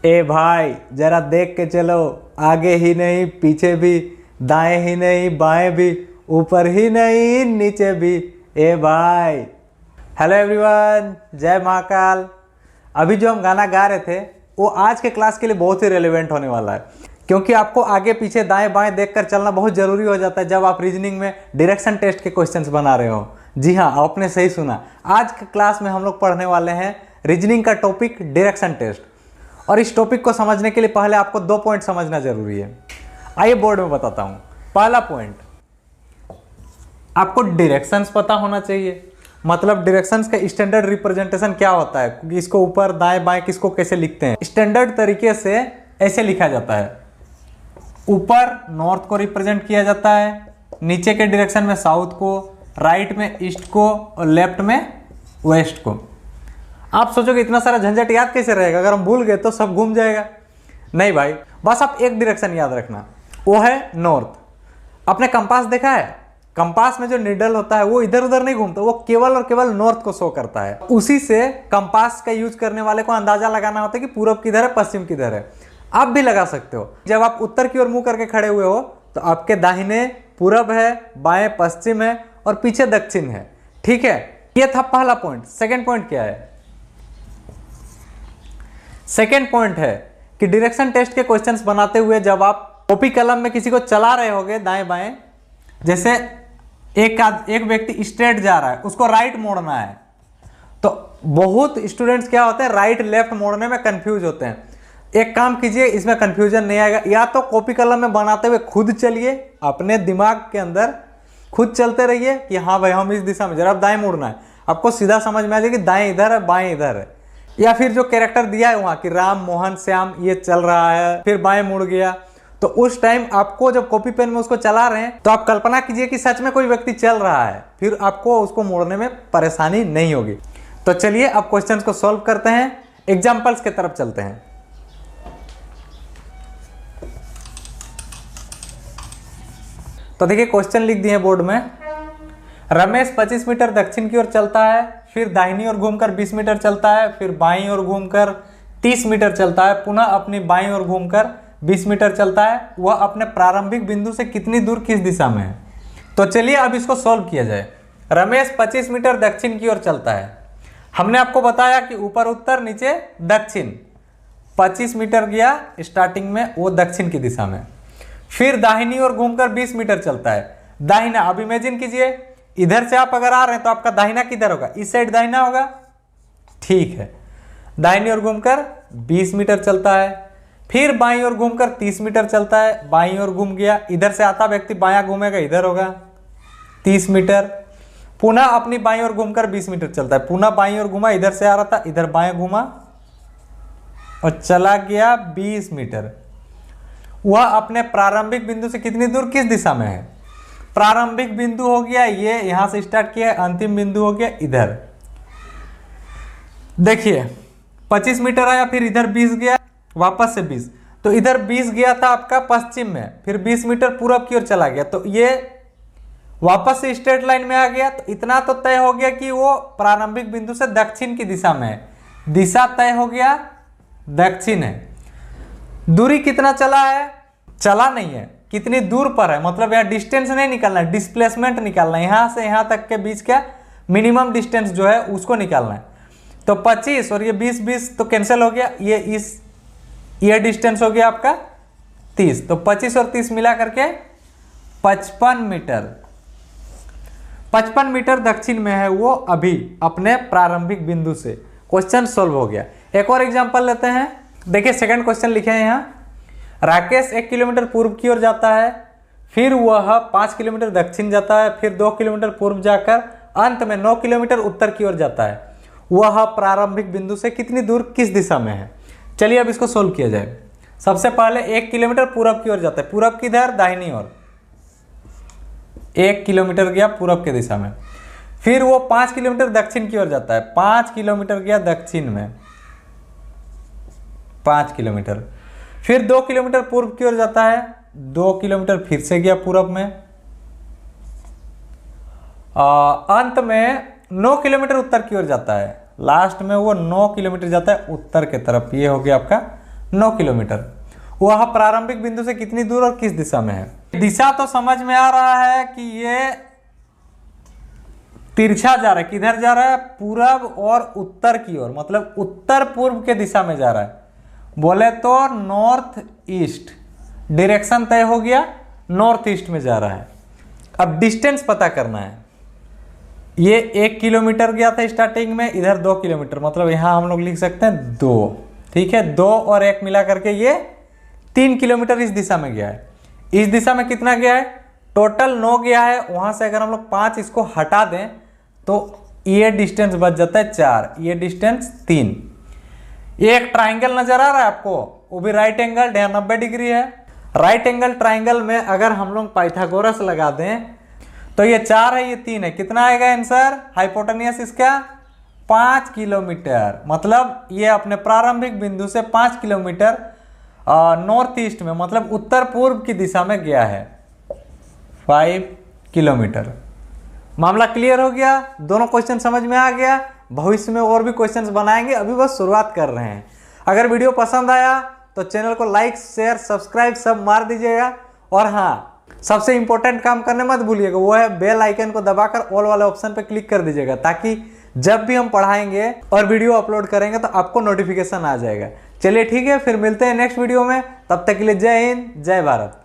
ए भाई जरा देख के चलो, आगे ही नहीं पीछे भी, दाएं ही नहीं बाएं भी, ऊपर ही नहीं नीचे भी। ए भाई। हेलो एवरीवन, जय महाकाल। अभी जो हम गाना गा रहे थे वो आज के क्लास के लिए बहुत ही रेलेवेंट होने वाला है, क्योंकि आपको आगे पीछे दाएं बाएं देखकर चलना बहुत ज़रूरी हो जाता है जब आप रीजनिंग में डायरेक्शन टेस्ट के क्वेश्चंस बना रहे हो। जी हाँ, आपने सही सुना। आज के क्लास में हम लोग पढ़ने वाले हैं रीजनिंग का टॉपिक डायरेक्शन टेस्ट। और इस टॉपिक को समझने के लिए पहले आपको 2 पॉइंट समझना जरूरी है। आइए बोर्ड में बताता हूँ। पहला पॉइंट, आपको डायरेक्शंस पता होना चाहिए। मतलब डायरेक्शंस का स्टैंडर्ड रिप्रेजेंटेशन क्या होता है, इसको ऊपर दाएं बाएं किसको कैसे लिखते हैं। स्टैंडर्ड तरीके से ऐसे लिखा जाता है, ऊपर नॉर्थ को रिप्रेजेंट किया जाता है, नीचे के डायरेक्शन में साउथ को, राइट में ईस्ट को और लेफ्ट में वेस्ट को। आप सोचोगे इतना सारा झंझट याद कैसे रहेगा, अगर हम भूल गए तो सब घूम जाएगा। नहीं भाई, बस आप एक डायरेक्शन याद रखना, वो है नॉर्थ। आपने कंपास देखा है? कंपास में जो निडल होता है वो इधर उधर नहीं घूमता, वो केवल और केवल नॉर्थ को शो करता है। उसी से कंपास का यूज करने वाले को अंदाजा लगाना होता है कि पूरब किधर है पश्चिम किधर है। आप भी लगा सकते हो। जब आप उत्तर की ओर मुंह करके खड़े हुए हो तो आपके दाहिने पूरब है, बाएं पश्चिम है और पीछे दक्षिण है। ठीक है, ये था पहला पॉइंट। सेकेंड पॉइंट क्या है? सेकेंड पॉइंट है कि डायरेक्शन टेस्ट के क्वेश्चंस बनाते हुए जब आप कॉपी कलम में किसी को चला रहे होगे दाएं बाएं, जैसे एक व्यक्ति स्ट्रेट जा रहा है, उसको राइट मोड़ना है, तो बहुत स्टूडेंट्स क्या होते हैं राइट लेफ्ट मोड़ने में कंफ्यूज होते हैं। एक काम कीजिए, इसमें कंफ्यूजन नहीं आएगा। या तो कॉपी कलम में बनाते हुए खुद चलिए, अपने दिमाग के अंदर खुद चलते रहिए कि हाँ भाई हम इस दिशा में, जरा दाएं मुड़ना है, आपको सीधा समझ में आ जाएगी दाएं इधर है बाएं इधर है। या फिर जो कैरेक्टर दिया है वहां कि राम मोहन श्याम ये चल रहा है, फिर बाएं मुड़ गया, तो उस टाइम आपको जब कॉपी पेन में उसको चला रहे हैं तो आप कल्पना कीजिए कि सच में कोई व्यक्ति चल रहा है, फिर आपको उसको मोड़ने में परेशानी नहीं होगी। तो चलिए अब क्वेश्चंस को सॉल्व करते हैं, एग्जांपल्स की तरफ चलते हैं। तो देखिए क्वेश्चन लिख दिए बोर्ड में। रमेश 25 मीटर दक्षिण की ओर चलता है, फिर दाहिनी ओर घूमकर 20 मीटर चलता है, फिर बाईं ओर घूमकर 30 मीटर चलता है, पुनः अपनी बाईं ओर घूमकर 20 मीटर चलता है। वह अपने प्रारंभिक बिंदु से कितनी दूर किस दिशा में है? तो चलिए अब इसको सॉल्व किया जाए। रमेश 25 मीटर दक्षिण की ओर चलता है। हमने आपको बताया कि ऊपर उत्तर नीचे दक्षिण। 25 मीटर गया स्टार्टिंग में, वो दक्षिण की दिशा में। फिर दाहिनी ओर घूमकर 20 मीटर चलता है। दाहिना, अब इमेजिन कीजिए इधर से आप अगर आ रहे हैं तो आपका दाहिना किधर होगा? इस साइड दाहिना होगा। ठीक है, दाहिनी ओर घूमकर 20 मीटर चलता है, फिर बाईं ओर घूमकर 30 मीटर चलता है। बाईं ओर घूम गया, इधर से आता व्यक्ति बायां घूमेगा, इधर होगा 30 मीटर। पुनः अपनी बाईं ओर घूमकर 20 मीटर चलता है, पुनः बाईं ओर घूमा, इधर से आ रहा था, इधर बाएं घूमा और चला गया 20 मीटर। वह अपने प्रारंभिक बिंदु से कितनी दूर किस दिशा में है? प्रारंभिक बिंदु हो गया ये, यहां से स्टार्ट किया, अंतिम बिंदु हो गया इधर। देखिए 25 मीटर आया, फिर इधर 20 गया, वापस से 20, तो इधर 20 गया था आपका पश्चिम में, फिर 20 मीटर पूरब की ओर चला गया, तो ये वापस से स्ट्रेट लाइन में आ गया। तो इतना तो तय हो गया कि वो प्रारंभिक बिंदु से दक्षिण की दिशा में है। दिशा तय हो गया दक्षिण है। दूरी कितना चला है? चला नहीं है, कितनी दूर पर है, मतलब यहाँ डिस्टेंस नहीं निकालना है, डिस्प्लेसमेंट निकालना है। यहाँ से यहाँ तक के बीच का मिनिमम डिस्टेंस जो है उसको निकालना है। तो 25 और ये 20 तो कैंसिल हो गया, ये डिस्टेंस हो गया आपका 30। तो 25 और 30 मिला करके 55 मीटर। 55 मीटर दक्षिण में है वो अभी अपने प्रारंभिक बिंदु से। क्वेश्चन सोल्व हो गया। एक और एग्जांपल लेते हैं। देखिए सेकंड क्वेश्चन लिखे हैं यहाँ। राकेश 1 किलोमीटर पूर्व की ओर जाता है, फिर वह 5 किलोमीटर दक्षिण जाता है, फिर 2 किलोमीटर पूर्व जाकर अंत में 9 किलोमीटर उत्तर की ओर जाता है। वह प्रारंभिक बिंदु से कितनी दूर किस दिशा में है? चलिए अब इसको सोल्व किया जाए। सबसे पहले 1 किलोमीटर पूरब की ओर जाता है, पूरब किधर? दाहिनी ओर। 1 किलोमीटर गया पूरब की दिशा में। फिर वो 5 किलोमीटर दक्षिण की ओर जाता है, 5 किलोमीटर गया दक्षिण में, 5 किलोमीटर। फिर 2 किलोमीटर पूर्व की ओर जाता है, 2 किलोमीटर फिर से गया पूरब में। अंत में 9 किलोमीटर उत्तर की ओर जाता है। लास्ट में वो 9 किलोमीटर जाता है उत्तर की तरफ। ये हो गया आपका 9 किलोमीटर। वह प्रारंभिक बिंदु से कितनी दूर और किस दिशा में है। दिशा तो समझ में आ रहा है कि ये तिरछा जा रहा है, किधर जा रहा है, पूरब और उत्तर की ओर, मतलब उत्तर पूर्व के दिशा में जा रहा है। बोले तो नॉर्थ ईस्ट, डायरेक्शन तय हो गया, नॉर्थ ईस्ट में जा रहा है। अब डिस्टेंस पता करना है। ये 1 किलोमीटर गया था स्टार्टिंग में, इधर 2 किलोमीटर, मतलब यहां हम लोग लिख सकते हैं 2। ठीक है, 2 और 1 मिला करके ये 3 किलोमीटर इस दिशा में गया है। इस दिशा में कितना गया है, टोटल 9 गया है। वहां से अगर हम लोग 5 इसको हटा दें तो ये डिस्टेंस बच जाता है 4, ये डिस्टेंस 3। एक ट्राइंगल नजर आ रहा है आपको, वो भी राइट एंगल, यहाँ 90 डिग्री है। राइट एंगल ट्राइंगल में अगर हम लोग पाइथागोरस लगा दें तो ये 4 है, ये 3 है, कितना आएगा आंसर। हाइपोटेनियस इसका 5 किलोमीटर, मतलब ये अपने प्रारंभिक बिंदु से 5 किलोमीटर नॉर्थ ईस्ट में, मतलब उत्तर पूर्व की दिशा में गया है। 5 किलोमीटर। मामला क्लियर हो गया, दोनों क्वेश्चन समझ में आ गया। भविष्य में और भी क्वेश्चंस बनाएंगे, अभी बस शुरुआत कर रहे हैं। अगर वीडियो पसंद आया तो चैनल को लाइक शेयर सब्सक्राइब सब मार दीजिएगा। और हाँ, सबसे इंपॉर्टेंट काम करने मत भूलिएगा, वो है बेल आइकन को दबाकर ऑल वाले ऑप्शन पे क्लिक कर दीजिएगा, ताकि जब भी हम पढ़ाएंगे और वीडियो अपलोड करेंगे तो आपको नोटिफिकेशन आ जाएगा। चलिए ठीक है, फिर मिलते हैं नेक्स्ट वीडियो में। तब तक के लिए जय हिंद, जय भारत।